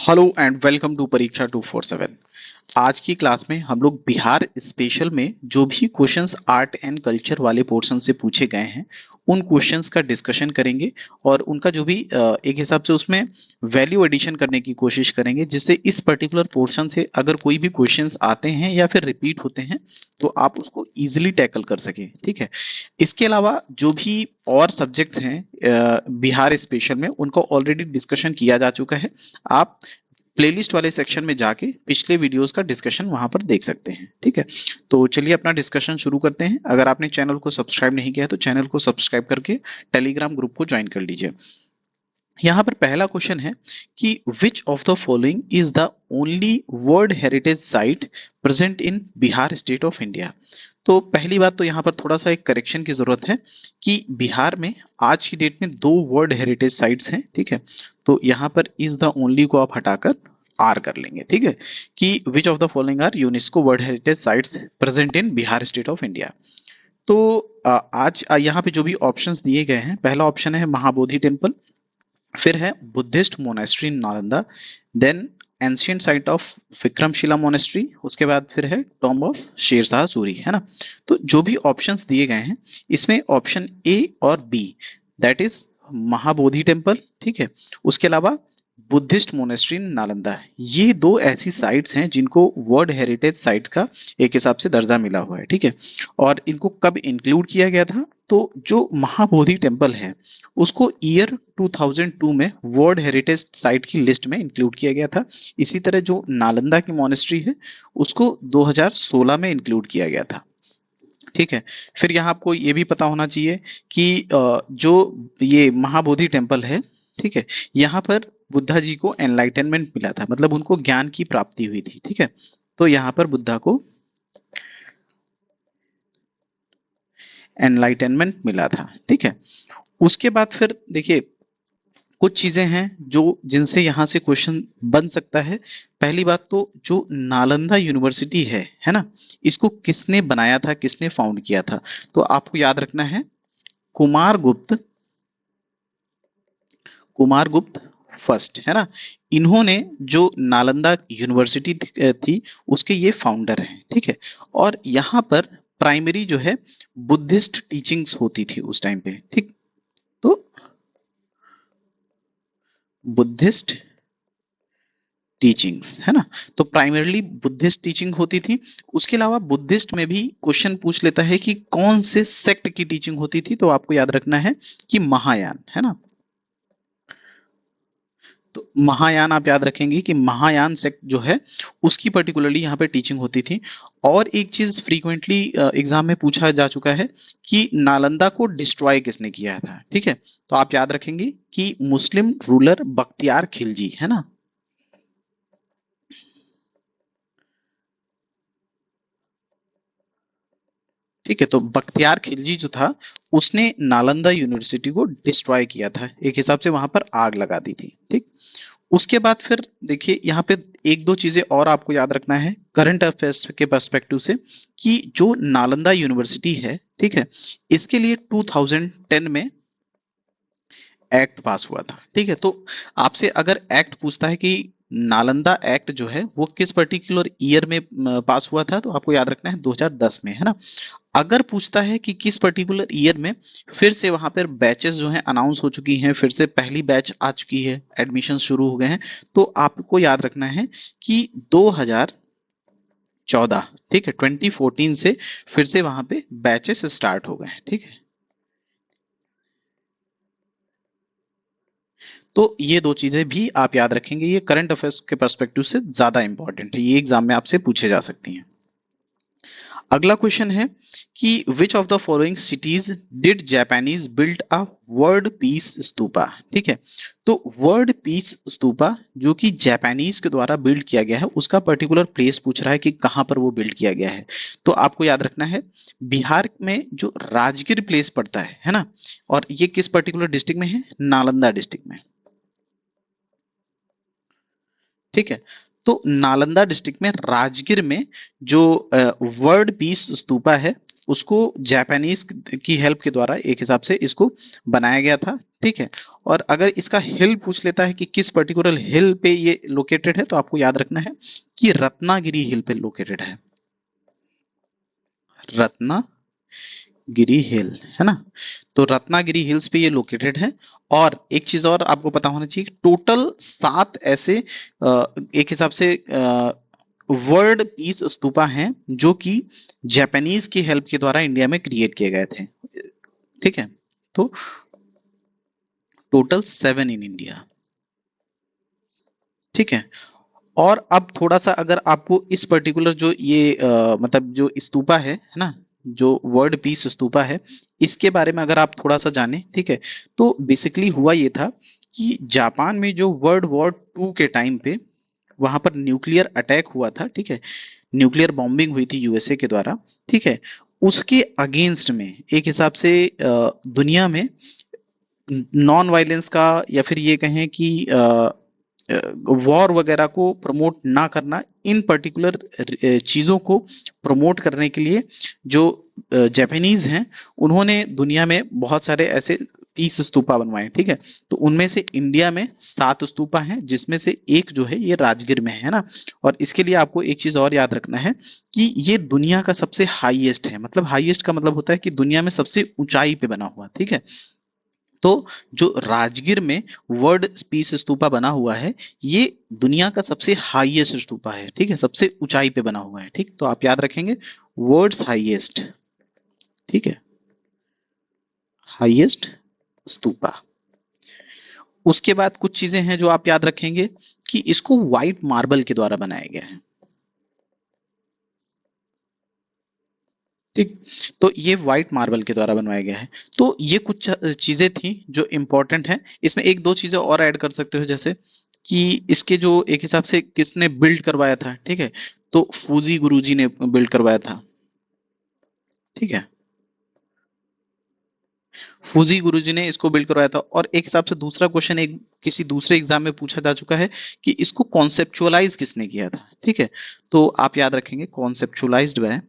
Hello and welcome to परीक्षा 247। आज की क्लास में हम लोग बिहार स्पेशल में जो भी क्वेश्चंस आर्ट एंड कल्चर वाले पोर्शन से पूछे गए हैं उन क्वेश्चंस का डिस्कशन करेंगे और उनका जो भी एक हिसाब से उसमें वैल्यू एडिशन करने की कोशिश करेंगे, जिससे इस पर्टिकुलर पोर्शन से अगर कोई भी क्वेश्चंस आते हैं या फिर रिपीट होते हैं तो आप उसको इजीली टैकल कर सकें। ठीक है। इसके अलावा जो भी और सब्जेक्ट्स हैं बिहार स्पेशल में, उनको ऑलरेडी डिस्कशन किया जा चुका है। आप प्लेलिस्ट वाले सेक्शन में जाके पिछले वीडियोस का डिस्कशन वहां पर देख सकते हैं। ठीक है, तो चलिए अपना डिस्कशन शुरू करते हैं। अगर आपने चैनल को सब्सक्राइब नहीं किया है तो चैनल को सब्सक्राइब करके टेलीग्राम ग्रुप को ज्वाइन कर लीजिए। यहाँ पर पहला क्वेश्चन है कि which of the following is the only world heritage site present in Bihar state of India. तो पहली बात तो यहाँ पर थोड़ा सा एक करेक्शन की जरूरत है कि बिहार में आज की डेट में 2 वर्ल्ड हेरिटेज साइट्स हैं। ठीक है, तो यहाँ पर इज द ओनली को आप हटाकर आर कर लेंगे। ठीक है, कि which of the following are UNESCO world heritage sites present in Bihar state of India. तो आज यहाँ पे जो भी ऑप्शंस दिए गए हैं, पहला ऑप्शन है महाबोधि टेम्पल, फिर है Buddhist monastery in Nalanda, then ancient site of Vikramshila monastery, उसके बाद फिर है टॉम्ब ऑफ शेरशाह सूरी, है ना। तो जो भी ऑप्शंस दिए गए हैं इसमें ऑप्शन ए और B, that is Mahabodhi temple, ठीक है, उसके अलावा बुद्धिस्ट मोनेस्ट्री इन नालंदा, ये दो ऐसी साइट्स हैं जिनको वर्ल्ड हेरिटेज साइट का एक हिसाब से दर्जा मिला हुआ है। ठीक है, और इनको कब इंक्लूड किया गया था, तो जो महाबोधि टेम्पल है उसको ईयर 2002 में वर्ल्ड हेरिटेज साइट की लिस्ट में इंक्लूड किया गया था। इसी तरह जो नालंदा की मोनेस्ट्री है उसको 2016 में इंक्लूड किया गया था। ठीक है, फिर यहाँ आपको ये भी पता होना चाहिए कि जो ये महाबोधि टेम्पल है, ठीक है, यहाँ पर बुद्धा जी को एनलाइटनमेंट मिला था, मतलब उनको ज्ञान की प्राप्ति हुई थी। ठीक है, तो यहाँ पर बुद्धा को एनलाइटनमेंट मिला था। ठीक है, उसके बाद फिर देखिए कुछ चीजें हैं जो जिनसे यहाँ से क्वेश्चन बन सकता है। पहली बात तो जो नालंदा यूनिवर्सिटी है ना, इसको किसने बनाया था, किसने फाउंड किया था, तो आपको याद रखना है कुमार गुप्त फर्स्ट, है ना। इन्होंने जो नालंदा यूनिवर्सिटी थी उसके ये फाउंडर हैं। ठीक है, और यहाँ पर प्राइमरी जो है बुद्धिस्ट टीचिंग्स होती थी उस टाइम पे। ठीक, तो बुद्धिस्ट टीचिंग्स, है ना, तो प्राइमरली बुद्धिस्ट टीचिंग होती थी। उसके अलावा बुद्धिस्ट में भी क्वेश्चन पूछ लेता है कि कौन से सेक्ट की टीचिंग होती थी, तो आपको याद रखना है कि महायान, है ना। तो महायान आप याद रखेंगे कि महायान सेक्ट जो है उसकी पर्टिकुलरली यहाँ पे टीचिंग होती थी। और एक चीज फ्रीक्वेंटली एग्जाम में पूछा जा चुका है कि नालंदा को डिस्ट्रॉय किसने किया था। ठीक है, तो आप याद रखेंगे कि मुस्लिम रूलर बख्तियार खिलजी, है ना। ठीक है, तो बख्तियार खिलजी जो था उसने नालंदा यूनिवर्सिटी को डिस्ट्रॉय किया था, एक हिसाब से वहां पर आग लगा दी थी। ठीक, उसके बाद फिर देखिए यहाँ पे एक दो चीजें और आपको याद रखना है करंट अफेयर्स के पर्सपेक्टिव से, कि जो नालंदा यूनिवर्सिटी है, ठीक है, इसके लिए 2010 में एक्ट पास हुआ था। ठीक है, तो आपसे अगर एक्ट पूछता है कि नालंदा एक्ट जो है वो किस पर्टिकुलर ईयर में पास हुआ था, तो आपको याद रखना है 2010 में, है ना। अगर पूछता है कि किस पर्टिकुलर ईयर में, फिर से वहां पर बैचेस जो हैं अनाउंस हो चुकी हैं, फिर से पहली बैच आ चुकी है, एडमिशन शुरू हो गए हैं, तो आपको याद रखना है कि 2014, ठीक है, 2014 से फिर से वहां पे बैचेस स्टार्ट हो गए हैं। ठीक है, तो ये दो चीजें भी आप याद रखेंगे, ये करंट अफेयर्स के पर्सपेक्टिव से ज्यादा इंपॉर्टेंट है, ये एग्जाम में आपसे पूछे जा सकती हैं। अगला क्वेश्चन है कि which of the following cities did Japanese build a world peace stupa. ठीक है, तो वर्ल्ड पीस स्तूपा जो कि जापानीज के द्वारा बिल्ड किया गया है उसका पर्टिकुलर प्लेस पूछ रहा है कि कहां पर वो बिल्ड किया गया है। तो आपको याद रखना है बिहार में जो राजगीर प्लेस पड़ता है ना, और ये किस पर्टिकुलर डिस्ट्रिक्ट में है, नालंदा डिस्ट्रिक्ट में। ठीक है, तो नालंदा डिस्ट्रिक्ट में राजगीर में जो वर्ल्ड पीस स्तूपा है उसको जापानीज की हेल्प के द्वारा एक हिसाब से इसको बनाया गया था, ठीक है। और अगर इसका हिल पूछ लेता है कि किस पर्टिकुलर हिल पे ये लोकेटेड है, तो आपको याद रखना है कि रत्नागिरी हिल पे लोकेटेड है, रत्नागिरी हिल, है ना। तो रत्नागिरी हिल्स पे ये लोकेटेड है। और एक चीज और आपको पता होना चाहिए, टोटल 7 ऐसे एक हिसाब से वर्ल्ड पीस स्तूपा हैं जो कि जापानीज की हेल्प के द्वारा इंडिया में क्रिएट किए गए थे, ठीक है। तो टोटल 7 इन इंडिया, ठीक है। और अब थोड़ा सा अगर आपको इस पर्टिकुलर जो ये मतलब जो स्तूपा है ना, जो वर्ल्ड पीस स्तूपा है, इसके बारे में अगर आप थोड़ा सा जाने, ठीक है। तो बेसिकली हुआ ये था कि जापान में जो वर्ल्ड वॉर 2 के टाइम पे वहां पर न्यूक्लियर अटैक हुआ था, ठीक है। न्यूक्लियर बॉम्बिंग हुई थी यूएसए के द्वारा, ठीक है। उसके अगेंस्ट में एक हिसाब से दुनिया में नॉन वायलेंस का, या फिर ये कहें कि वॉर वगैरह को प्रमोट ना करना, इन पर्टिकुलर चीजों को प्रमोट करने के लिए जो जापानीज हैं, उन्होंने दुनिया में बहुत सारे ऐसे 30 स्तूपा बनवाए, ठीक है। तो उनमें से इंडिया में 7 स्तूपा हैं, जिसमें से एक जो है ये राजगीर में है ना। और इसके लिए आपको एक चीज और याद रखना है कि ये दुनिया का सबसे हाईएस्ट है, मतलब हाईएस्ट का मतलब होता है कि दुनिया में सबसे ऊंचाई पे बना हुआ, ठीक है। तो जो राजगीर में वर्ल्ड पीस स्तूपा बना हुआ है, ये दुनिया का सबसे हाईएस्ट स्तूपा है, ठीक है, सबसे ऊंचाई पे बना हुआ है, ठीक। तो आप याद रखेंगे वर्ल्ड्स हाईएस्ट, ठीक है, हाईएस्ट स्तूपा। उसके बाद कुछ चीजें हैं जो आप याद रखेंगे कि इसको व्हाइट मार्बल के द्वारा बनाया गया है, ठीक। तो ये व्हाइट मार्बल के द्वारा बनवाया गया है। तो ये कुछ चीजें थी जो इंपॉर्टेंट है। इसमें एक दो चीजें और ऐड कर सकते हो, जैसे कि इसके जो एक हिसाब से किसने बिल्ड करवाया था, ठीक है। तो फूजी गुरुजी ने बिल्ड करवाया था, ठीक है। फूजी गुरुजी ने इसको बिल्ड करवाया था। और एक हिसाब से दूसरा क्वेश्चन एक किसी दूसरे एग्जाम में पूछा जा चुका है कि इसको कॉन्सेप्चुअलाइज किसने किया था, ठीक है। तो आप याद रखेंगे कॉन्सेप्चुअलाइज्ड बाय,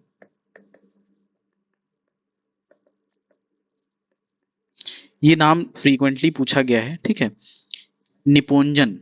ये नाम फ्रीक्वेंटली पूछा गया है, ठीक है, निपोंजन।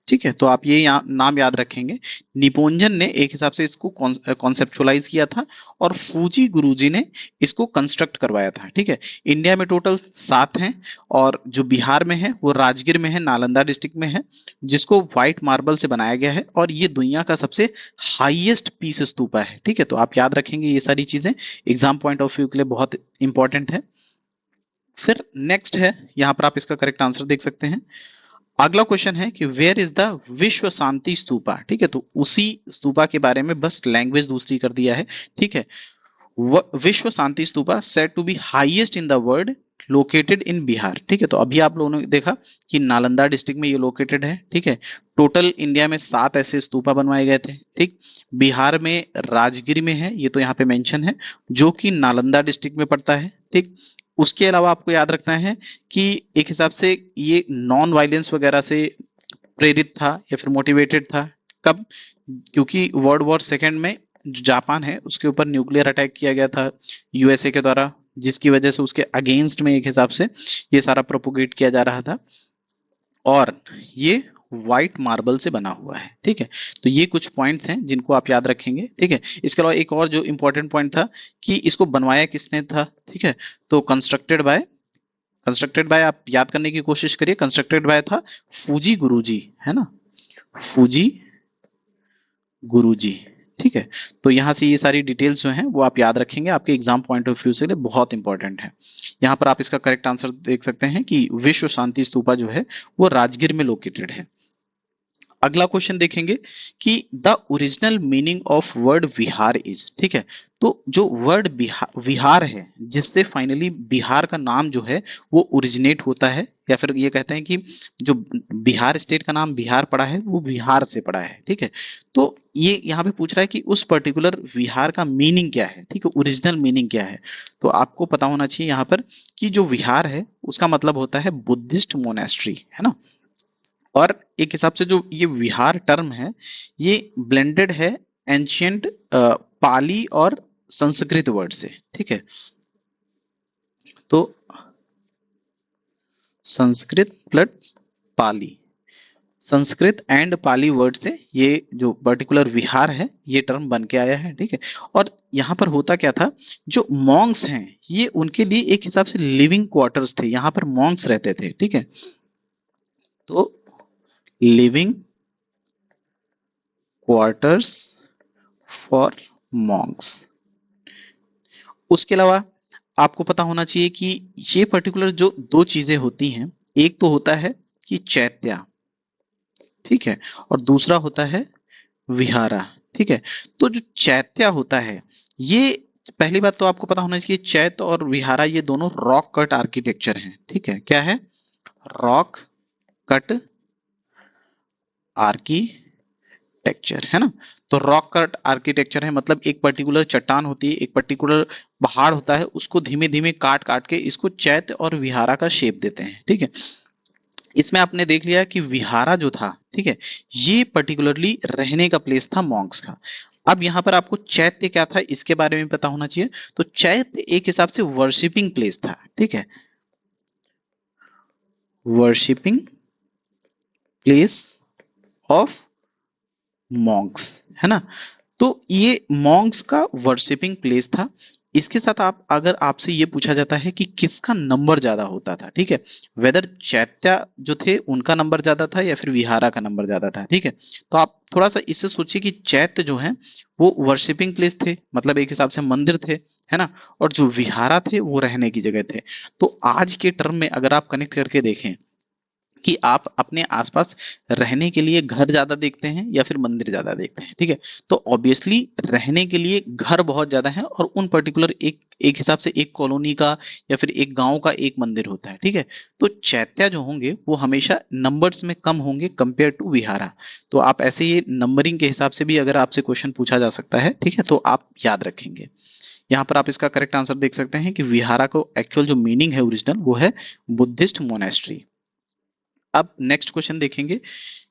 ठीक है, तो आप ये नाम याद रखेंगे। निपोंजन ने एक हिसाब से इसको कॉन्सेप्चुअलाइज किया था, और फूजी गुरुजी ने इसको कंस्ट्रक्ट करवाया था, ठीक है। इंडिया में टोटल 7 हैं, और जो बिहार में है वो राजगीर में है, नालंदा डिस्ट्रिक्ट में है, जिसको व्हाइट मार्बल से बनाया गया है। और ये दुनिया का सबसे हाईएस्ट पीस स्तूपा है, ठीक है। तो आप याद रखेंगे ये सारी चीजें, एग्जाम पॉइंट ऑफ व्यू के लिए बहुत इंपॉर्टेंट है। फिर नेक्स्ट है, यहाँ पर आप इसका करेक्ट आंसर देख सकते हैं। अगला क्वेश्चन है कि वेयर इज द विश्व शांति स्तूपा, ठीक है। तो उसी स्तूपा के बारे में बस लैंग्वेज दूसरी कर दिया है, ठीक है। Vishwa Shanti Stupa said to be highest in the world, located in Bihar, ठीक है। तो अभी आप लोगों ने देखा कि नालंदा डिस्ट्रिक्ट में ये लोकेटेड है, ठीक है। टोटल इंडिया में 7 ऐसे स्तूपा बनवाए गए थे, ठीक। बिहार में राजगीर में है, ये तो यहाँ पे मेंशन है, जो कि नालंदा डिस्ट्रिक्ट में पड़ता है, ठीक। उसके अलावा आपको याद रखना है कि एक हिसाब से ये नॉन वायलेंस वगैरह से प्रेरित था या फिर मोटिवेटेड था। कब? क्योंकि वर्ल्ड वॉर सेकेंड में जो जापान है उसके ऊपर न्यूक्लियर अटैक किया गया था यूएसए के द्वारा, जिसकी वजह से उसके अगेंस्ट में एक हिसाब से ये सारा प्रोपोगेट किया जा रहा था। और ये व्हाइट मार्बल से बना हुआ है, ठीक है। तो ये कुछ पॉइंट्स हैं जिनको आप याद रखेंगे, ठीक है। इसके अलावा एक और जो इंपॉर्टेंट पॉइंट था कि इसको बनवाया किसने था, ठीक है। तो कंस्ट्रक्टेड बाय आप याद करने की कोशिश करिए, कंस्ट्रक्टेड बाय था फूजी गुरुजी, है ना, फूजी गुरुजी, ठीक है। तो यहाँ से ये सारी डिटेल्स जो हैं वो आप याद रखेंगे, आपके एग्जाम पॉइंट ऑफ व्यू से लिए बहुत इंपॉर्टेंट है। यहाँ पर आप इसका करेक्ट आंसर देख सकते हैं कि विश्व शांति स्तूपा जो है वो राजगीर में लोकेटेड है। अगला क्वेश्चन देखेंगे कि the original meaning of word Vihar is, ठीक है। तो जो वर्ड विहार है, जिससे फाइनली बिहार का नाम जो है वो ओरिजिनेट होता है, या फिर ये कहते हैं कि जो बिहार स्टेट का नाम बिहार पड़ा है वो विहार से पड़ा है, ठीक है। तो ये यहाँ पे पूछ रहा है कि उस पर्टिकुलर विहार का मीनिंग क्या है, ठीक है, ओरिजिनल मीनिंग क्या है। तो आपको पता होना चाहिए यहाँ पर कि जो विहार है उसका मतलब होता है बुद्धिस्ट मोनेस्ट्री, है ना। और एक हिसाब से जो ये विहार टर्म है ये ब्लेंडेड है एंशियंट पाली और संस्कृत वर्ड से, ठीक है। तो Sanskrit plus Pali, Sanskrit and Pali word से ये जो पर्टिकुलर विहार है ये टर्म बन के आया है, ठीक है। और यहाँ पर होता क्या था, जो मॉन्क्स हैं ये उनके लिए एक हिसाब से लिविंग क्वार्टर्स थे, यहाँ पर मॉन्क्स रहते थे, ठीक है। तो लिविंग क्वार्टर्स फॉर मॉन्क्स। उसके अलावा आपको पता होना चाहिए कि ये पर्टिकुलर जो दो चीजें होती हैं, एक तो होता है कि चैत्या, ठीक है, और दूसरा होता है विहारा, ठीक है। तो जो चैत्या होता है ये, पहली बात तो आपको पता होना चाहिए चैत्य और विहारा ये दोनों रॉक कट आर्किटेक्चर हैं, ठीक है। क्या है? रॉक कट आर्किटेक्चर, है ना। तो रॉक कट आर्किटेक्चर है मतलब एक पर्टिकुलर चट्टान होती है, एक पर्टिकुलर पहाड़ होता है, उसको धीमे धीमे काट काट के इसको चैत्य और विहारा का शेप देते हैं, ठीक है। इसमें आपने देख लिया कि विहारा जो था, ठीक है, ये पर्टिकुलरली रहने का प्लेस था मॉन्क्स का। अब यहाँ पर आपको चैत्य क्या था इसके बारे में पता होना चाहिए। तो चैत्य एक हिसाब से वर्शिपिंग प्लेस था, ठीक है, वर्शिपिंग प्लेस ऑफ मॉन्क्स, है ना। तो ये मॉन्क्स का वर्शिपिंग प्लेस था। इसके साथ आप अगर आपसे ये पूछा जाता है कि किसका नंबर ज्यादा होता था, ठीक है, वेदर चैत्या जो थे उनका नंबर ज्यादा था या फिर विहारा का नंबर ज्यादा था, ठीक है। तो आप थोड़ा सा इससे सोचिए कि चैत्य जो है वो वर्शिपिंग प्लेस थे, मतलब एक हिसाब से मंदिर थे, है ना, और जो विहारा थे वो रहने की जगह थे। तो आज के टर्म में अगर आप कनेक्ट करके देखें कि आप अपने आसपास रहने के लिए घर ज्यादा देखते हैं या फिर मंदिर ज्यादा देखते हैं, ठीक है। तो ऑब्वियसली रहने के लिए घर बहुत ज्यादा है, और उन पर्टिकुलर एक एक हिसाब से एक कॉलोनी का या फिर एक गांव का एक मंदिर होता है, ठीक है। तो चैत्या जो होंगे वो हमेशा नंबर्स में कम होंगे कंपेयर टू विहारा। तो आप ऐसे ये नंबरिंग के हिसाब से भी अगर आपसे क्वेश्चन पूछा जा सकता है, ठीक है, तो आप याद रखेंगे। यहाँ पर आप इसका करेक्ट आंसर देख सकते हैं कि विहारा को एक्चुअल जो मीनिंग है ओरिजिनल वो है बुद्धिस्ट मोनेस्ट्री। अब नेक्स्ट क्वेश्चन देखेंगे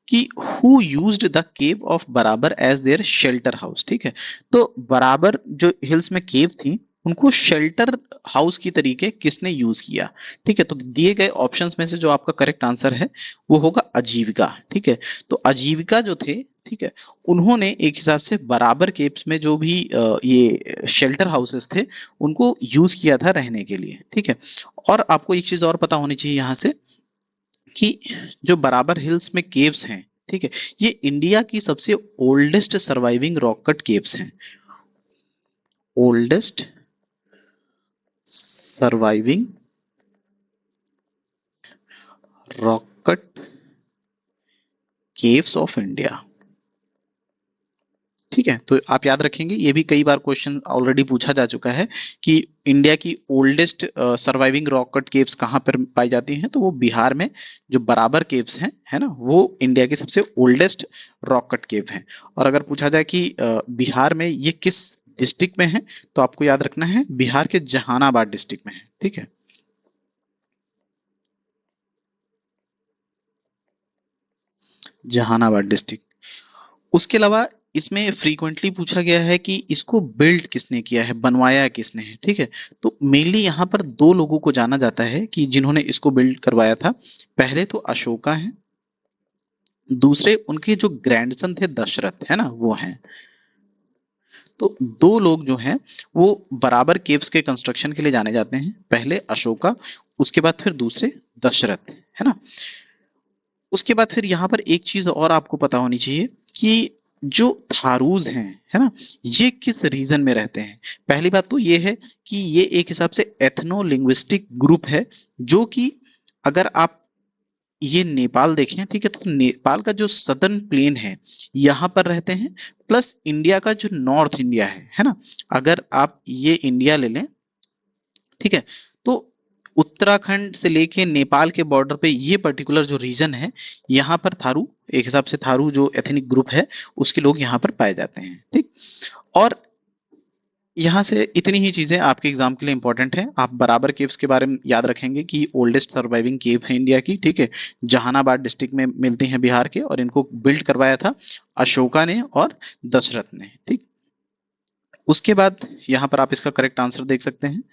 कि who used the cave of बराबर एज देयर शेल्टर हाउस, ठीक है। तो बराबर जो हिल्स में केव थी उनको शेल्टर हाउस की तरीके किसने यूज किया, ठीक है। तो दिए गए ऑप्शंस में से जो आपका करेक्ट आंसर है वो होगा आजीविका, ठीक है। तो आजीविका जो थे, ठीक है, उन्होंने एक हिसाब से बराबर केव्स में जो भी ये शेल्टर हाउसेस थे उनको यूज किया था रहने के लिए, ठीक है। और आपको एक चीज और पता होनी चाहिए यहाँ से कि जो बराबर हिल्स में केव्स हैं, ठीक है, ये इंडिया की सबसे oldest surviving rock cut caves हैं, oldest surviving rock cut caves of India, ठीक है। तो आप याद रखेंगे, ये भी कई बार क्वेश्चन ऑलरेडी पूछा जा चुका है कि इंडिया की oldest surviving rock cut caves कहाँ पर पाई जाती हैं, तो वो बिहार में जो बराबर केव्स हैं, है ना, वो इंडिया की सबसे ओल्डेस्ट रॉक कट केव हैं। और अगर पूछा जाए कि बिहार में ये किस डिस्ट्रिक्ट में है, तो आपको याद रखना है बिहार के जहानाबाद डिस्ट्रिक्ट में है, ठीक है। जहानाबाद डिस्ट्रिक्ट। उसके अलावा इसमें फ्रीक्वेंटली पूछा गया है कि इसको बिल्ड किसने किया है, बनवाया किसने है, ठीक है। तो मेनली यहाँ पर दो लोगों को जाना जाता है कि जिन्होंने इसको बिल्ड करवाया था। पहले तो अशोका हैं, दूसरे उनके जो ग्रैंडसन थे दशरथ, है ना, वो हैं। तो दो लोग जो हैं वो बराबर केव्स के कंस्ट्रक्शन के लिए जाने जाते हैं, पहले अशोका, उसके बाद फिर दूसरे दशरथ, है ना। उसके बाद फिर यहाँ पर एक चीज और आपको पता होनी चाहिए कि जो थारूज हैं, है ना, ये किस रीजन में रहते हैं। पहली बात तो ये है कि ये एक हिसाब से एथनो लिंग्विस्टिक ग्रुप है, जो कि अगर आप ये नेपाल देखें, ठीक है, तो नेपाल का जो सदर्न प्लेन है यहाँ पर रहते हैं, प्लस इंडिया का जो नॉर्थ इंडिया है ना, अगर आप ये इंडिया ले लें, ठीक है, तो उत्तराखंड से लेके नेपाल के बॉर्डर पे ये पर्टिकुलर जो रीजन है, यहाँ पर थारू, एक हिसाब से थारू जो एथनिक ग्रुप है उसके लोग यहाँ पर पाए जाते हैं, ठीक। और यहाँ से इतनी ही चीजें आपके एग्जाम के लिए इंपॉर्टेंट है। आप बराबर केव्स के बारे में याद रखेंगे कि ओल्डेस्ट सर्वाइविंग केव है इंडिया की, ठीक है, जहानाबाद डिस्ट्रिक्ट में मिलते हैं बिहार के, और इनको बिल्ड करवाया था अशोका ने और दशरथ ने, ठीक। उसके बाद यहाँ पर आप इसका करेक्ट आंसर देख सकते हैं।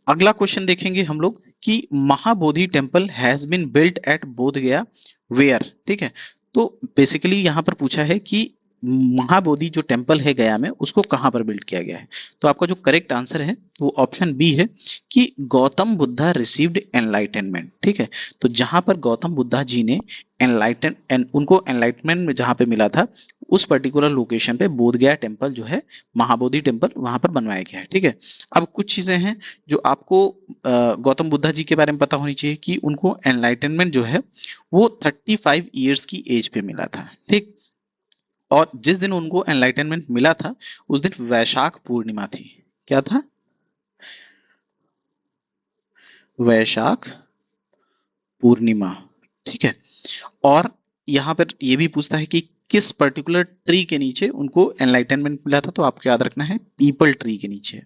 अगला क्वेश्चन देखेंगे हम लोग कि Mahabodhi temple has been built at Bodh Gaya where, ठीक है। तो बेसिकली यहाँ पर पूछा है कि महाबोधि जो टेम्पल है गया में उसको कहां पर बिल्ड किया गया है। तो आपका जो करेक्ट आंसर है वो ऑप्शन बी है कि गौतम बुद्धा रिसीव्ड एनलाइटनमेंट, ठीक है। तो जहां पर गौतम बुद्धा जी ने उनको एनलाइटमेंट में जहां पे मिला था, उस पर्टिकुलर लोकेशन पे बोध गया टेम्पल जो है, महाबोधि टेम्पल वहां पर बनवाया गया है, ठीक है। अब कुछ चीजें हैं जो आपको गौतम बुद्धा जी के बारे में पता होनी चाहिए कि उनको एनलाइटनमेंट जो है वो 35 ईयर्स की एज पे मिला था, ठीक। और जिस दिन उनको एनलाइटनमेंट मिला था उस दिन वैशाख पूर्णिमा थी। क्या था? वैशाख पूर्णिमा, ठीक है। और यहाँ पर ये भी पूछता है कि किस पर्टिकुलर ट्री के नीचे उनको एनलाइटनमेंट मिला था, तो आपको याद रखना है पीपल ट्री के नीचे।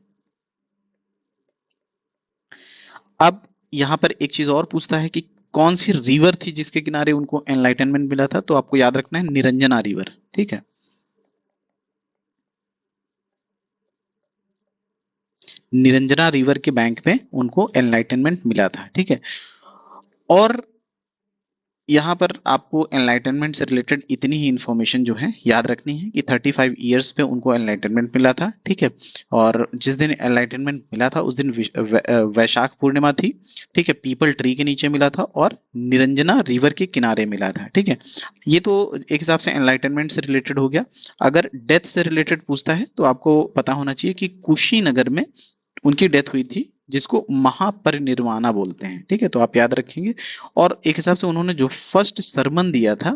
अब यहाँ पर एक चीज और पूछता है कि कौन सी रिवर थी जिसके किनारे उनको एनलाइटनमेंट मिला था, तो आपको याद रखना है निरंजना रिवर, ठीक है। निरंजना रिवर के बैंक पे उनको एनलाइटनमेंट मिला था, ठीक है। और यहाँ पर आपको एनलाइटनमेंट से रिलेटेड इतनी ही इंफॉर्मेशन जो है याद रखनी है कि 35 ईयर्स पे उनको एनलाइटनमेंट मिला था, ठीक है। और जिस दिन एनलाइटनमेंट मिला था उस दिन वैशाख पूर्णिमा थी, ठीक है। पीपल ट्री के नीचे मिला था और निरंजना रिवर के किनारे मिला था, ठीक है। ये तो एक हिसाब से एनलाइटनमेंट से रिलेटेड हो गया। अगर डेथ से रिलेटेड पूछता है तो आपको पता होना चाहिए कि कुशीनगर में उनकी डेथ हुई थी, जिसको महापरिनिर्वाणा बोलते हैं, ठीक है। तो आप याद रखेंगे। और एक हिसाब से उन्होंने जो फर्स्ट सरमन दिया था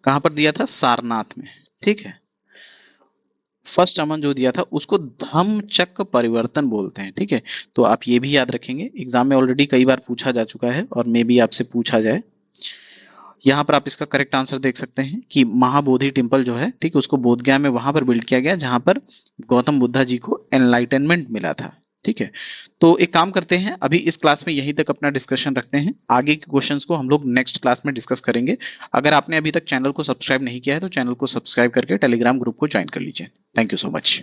कहां पर दिया था? सारनाथ में, ठीक है। फर्स्ट अमन जो दिया था उसको धम्मचक्र परिवर्तन बोलते हैं, ठीक है। तो आप ये भी याद रखेंगे, एग्जाम में ऑलरेडी कई बार पूछा जा चुका है और मे भी आपसे पूछा जाए। यहाँ पर आप इसका करेक्ट आंसर देख सकते हैं कि महाबोधि टेम्पल जो है, ठीक है, उसको बोधगया में वहां पर बिल्ड किया गया जहां पर गौतम बुद्धा जी को एनलाइटनमेंट मिला था, ठीक है। तो एक काम करते हैं, अभी इस क्लास में यहीं तक अपना डिस्कशन रखते हैं, आगे के क्वेश्चंस को हम लोग नेक्स्ट क्लास में डिस्कस करेंगे। अगर आपने अभी तक चैनल को सब्सक्राइब नहीं किया है तो चैनल को सब्सक्राइब करके टेलीग्राम ग्रुप को ज्वाइन कर लीजिए। Thank you so much.